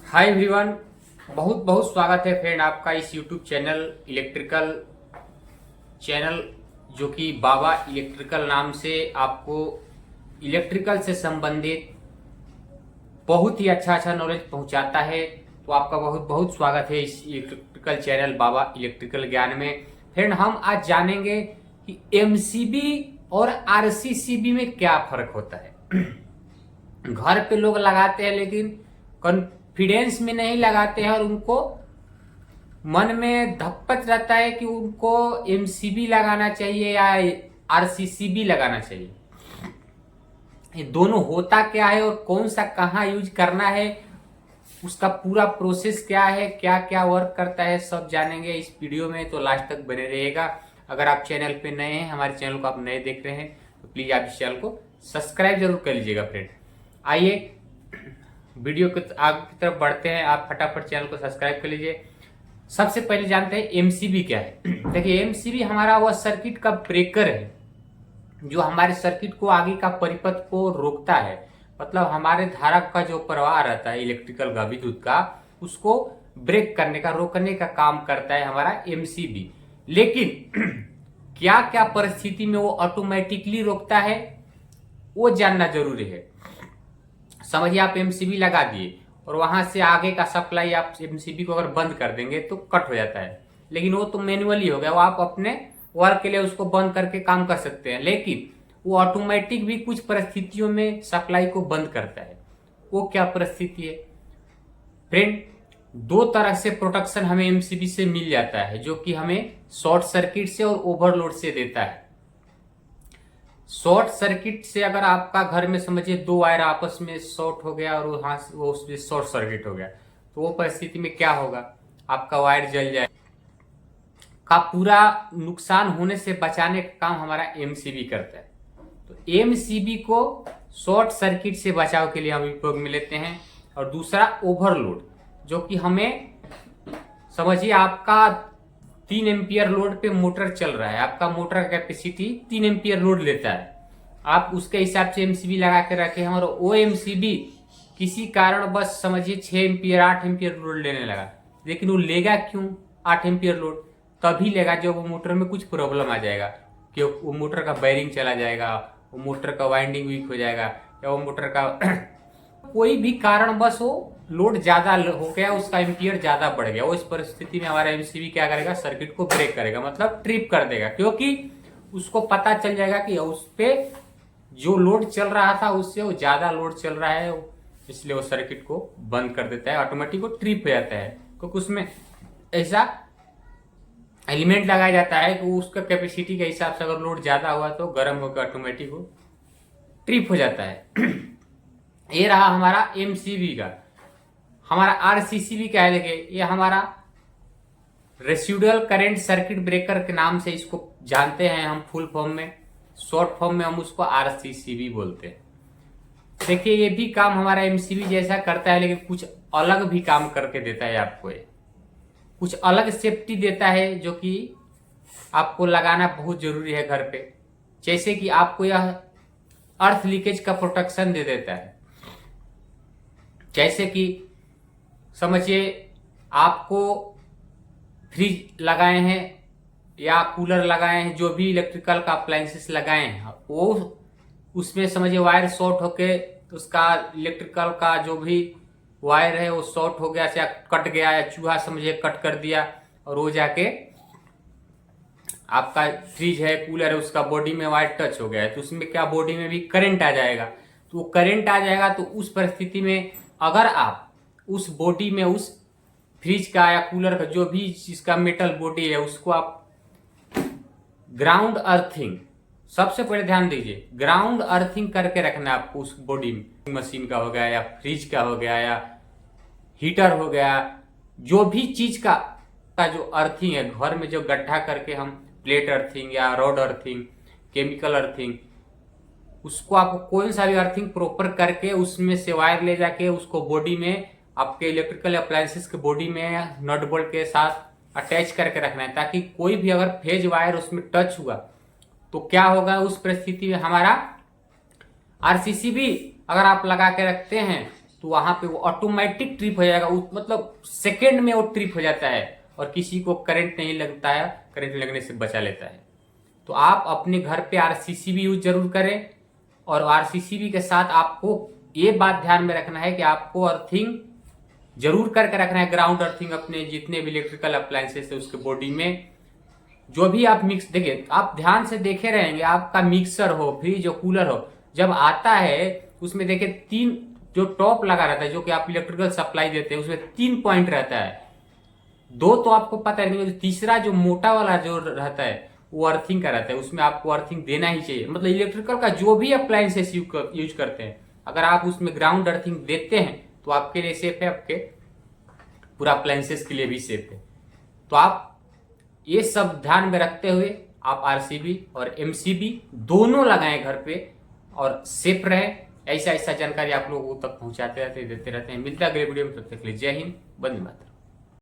Hi everyone, बहुत बहुत स्वागत है फ्रेंड आपका इस यूट्यूब चैनल इलेक्ट्रिकल चैनल जो कि बाबा इलेक्ट्रिकल नाम से आपको इलेक्ट्रिकल से संबंधित बहुत ही अच्छा नॉलेज पहुंचाता है। तो आपका बहुत बहुत स्वागत है इस इलेक्ट्रिकल चैनल बाबा इलेक्ट्रिकल ज्ञान में। फ्रेंड, हम आज जानेंगे कि एमसीबी और आरसीसीबी में क्या फर्क होता है। घर पे लोग लगाते हैं लेकिन कॉन्फिडेंस में नहीं लगाते हैं और उनको मन में धप्पत रहता है कि उनको एमसीबी लगाना चाहिए या आरसीसीबी लगाना चाहिए। ये दोनों होता क्या है और कौन सा कहाँ यूज करना है, उसका पूरा प्रोसेस क्या है, क्या क्या वर्क करता है, सब जानेंगे इस वीडियो में। तो लास्ट तक बने रहिएगा। अगर आप चैनल पे नए हैं, हमारे चैनल को आप नए देख रहे हैं, तो प्लीज आप इस चैनल को सब्सक्राइब जरूर कर लीजिएगा। फ्रेंड, आइए वीडियो के आगे की तरफ बढ़ते हैं। आप फटाफट चैनल को सब्सक्राइब कर लीजिए। सबसे पहले जानते हैं एमसीबी क्या है। देखिए, एमसीबी हमारा वह सर्किट का ब्रेकर है जो हमारे सर्किट को आगे का परिपथ को रोकता है। मतलब हमारे धारा का जो प्रवाह रहता है इलेक्ट्रिकल का, विद्युत का, उसको ब्रेक करने का, रोकने का काम करता है हमारा एमसीबी। लेकिन क्या क्या परिस्थिति में वो ऑटोमेटिकली रोकता है वो जानना जरूरी है। समझिए, आप एमसीबी लगा दिए और वहां से आगे का सप्लाई आप एमसीबी को अगर बंद कर देंगे तो कट हो जाता है। लेकिन वो तो मैनुअली हो गया, वो आप अपने वर्क के लिए उसको बंद करके काम कर सकते हैं। लेकिन वो ऑटोमेटिक भी कुछ परिस्थितियों में सप्लाई को बंद करता है। वो क्या परिस्थिति है फ्रेंड? दो तरह से प्रोटेक्शन हमें एमसीबी से मिल जाता है, जो कि हमें शॉर्ट सर्किट से और ओवरलोड से देता है। शॉर्ट सर्किट से अगर आपका घर में समझिए दो वायर आपस में शॉर्ट हो गया और वहां वो उसमें शॉर्ट सर्किट हो गया, तो वो परिस्थिति में क्या होगा, आपका वायर जल जाए। का पूरा नुकसान होने से बचाने का काम हमारा एमसीबी करता है। तो एमसीबी को शॉर्ट सर्किट से बचाव के लिए हम उपयोग में लेते हैं। और दूसरा ओवरलोड, जो कि हमें समझिए आपका 3 एम्पियर लोड पे मोटर चल रहा है, आपका मोटर का कैपेसिटी 3 एम्पियर लोड लेता है। आप उसके हिसाब से एमसीबी लगा के रखे हैं और वो एमसीबी किसी कारण बस समझिए 6 एम्पियर 8 एम्पियर लोड लेने लगा। लेकिन वो लेगा क्यों 8 एम्पियर लोड? तभी लेगा जब वो मोटर में कुछ प्रॉब्लम आ जाएगा, कि वो मोटर का बैरिंग चला जाएगा, वो मोटर का वाइंडिंग वीक हो जाएगा, या वो मोटर का कोई भी कारण बस वो लोड ज्यादा हो गया, उसका एम्पियर ज्यादा बढ़ गया। वो इस परिस्थिति में हमारा एमसीबी क्या करेगा, सर्किट को ब्रेक करेगा, मतलब ट्रिप कर देगा। क्योंकि उसको पता चल जाएगा कि उस पे जो लोड चल रहा था उससे वो ज्यादा लोड चल रहा है, इसलिए वो सर्किट को बंद कर देता है। ऑटोमेटिक वो ट्रिप हो जाता है, क्योंकि उसमें ऐसा एलिमेंट लगाया जाता है कि उसका कैपेसिटी के हिसाब से अगर लोड ज्यादा हुआ तो गर्म होकर ऑटोमेटिक वो ट्रिप हो जाता है। ये रहा हमारा एमसीबी का। हमारा आरसीसीबी क्या है, देखिए, ये हमारा रेसिडुअल करंट सर्किट ब्रेकर के नाम से इसको जानते हैं हम फुल फॉर्म में। शॉर्ट फॉर्म में हम उसको आरसीसीबी बोलते हैं। देखिए, ये भी काम हमारा एमसीबी जैसा करता है, लेकिन कुछ अलग भी काम करके देता है आपको। ये कुछ अलग सेफ्टी देता है जो कि आपको लगाना बहुत जरूरी है घर पे। जैसे कि आपको यह अर्थ लीकेज का प्रोटेक्शन दे देता है। जैसे कि समझिए आपको फ्रिज लगाए हैं या कूलर लगाए हैं, जो भी इलेक्ट्रिकल का अप्लायंसेस लगाए हैं, वो उसमें समझिए वायर शॉर्ट होके उसका इलेक्ट्रिकल का जो भी वायर है वो शॉर्ट हो गया या कट गया, या चूहा समझिए कट कर दिया, और वो जाके आपका फ्रिज है, कूलर है, उसका बॉडी में वायर टच हो गया है, तो उसमें क्या बॉडी में भी करंट आ जाएगा। तो वो करंट आ जाएगा, तो उस परिस्थिति में अगर आप उस बॉडी में, उस फ्रिज का या कूलर का जो भी जिसका मेटल बॉडी है, उसको आप ग्राउंड अर्थिंग, सबसे पहले ध्यान दीजिए, ग्राउंड अर्थिंग करके रखना है आपको उस बॉडी में। मशीन का हो गया या फ्रिज का हो गया या हीटर हो गया, जो भी चीज का जो अर्थिंग है, घर में जो गड्ढा करके हम प्लेट अर्थिंग या रॉड अर्थिंग, केमिकल अर्थिंग, उसको आपको कोई सा भी अर्थिंग प्रॉपर करके उसमें से वायर ले जाके उसको बॉडी में, आपके इलेक्ट्रिकल अप्लायंसेस के बॉडी में नट बोल्ट के साथ अटैच करके रखना है, ताकि कोई भी अगर फेज वायर उसमें टच हुआ तो क्या होगा, उस परिस्थिति में हमारा आरसीसीबी अगर आप लगा के रखते हैं तो तो वहां पे वो ऑटोमेटिक ट्रिप हो जाएगा, मतलब सेकेंड में वो ट्रिप हो जाता है और किसी को करंट नहीं लगता है, करंट लगने से बचा लेता है। तो आप अपने घर पे आरसीसीबी यूज जरूर करें, और आरसीसीबी के साथ आपको ये बात ध्यान में रखना है कि आपको अर्थिंग जरूर करके रखना है, ग्राउंड अर्थिंग अपने जितने भी इलेक्ट्रिकल अप्लायंसेस है उसके बॉडी में। जो भी आप मिक्स देखिए, आप ध्यान से देखे रहेंगे, आपका मिक्सर हो, फ्रिज हो, कूलर हो, जब आता है उसमें देखिए 3 जो टॉप लगा रहता है, जो कि आप इलेक्ट्रिकल सप्लाई देते हैं उसमें 3 पॉइंट रहता है। 2 तो आपको पता है, नहीं तीसरा जो मोटा वाला जो रहता है वो अर्थिंग का रहता है, उसमें आपको अर्थिंग देना ही चाहिए। मतलब इलेक्ट्रिकल का जो भी अप्लायंसेस यूज करते हैं, अगर आप उसमें ग्राउंड अर्थिंग देते हैं तो आपके लिए सेफ है, आपके पूरा अप्लायंसेस के लिए भी सेफ है। तो आप ये सब ध्यान में रखते हुए आप आरसीबी और एमसीबी दोनों लगाएं घर पे और सेफ रहें। ऐसा ऐसा जानकारी आप लोगों तक पहुंचाते रहते देते रहते हैं। मिलता है अगले वीडियो में, तब तक के लिए जय हिंद, वंदे मातरम।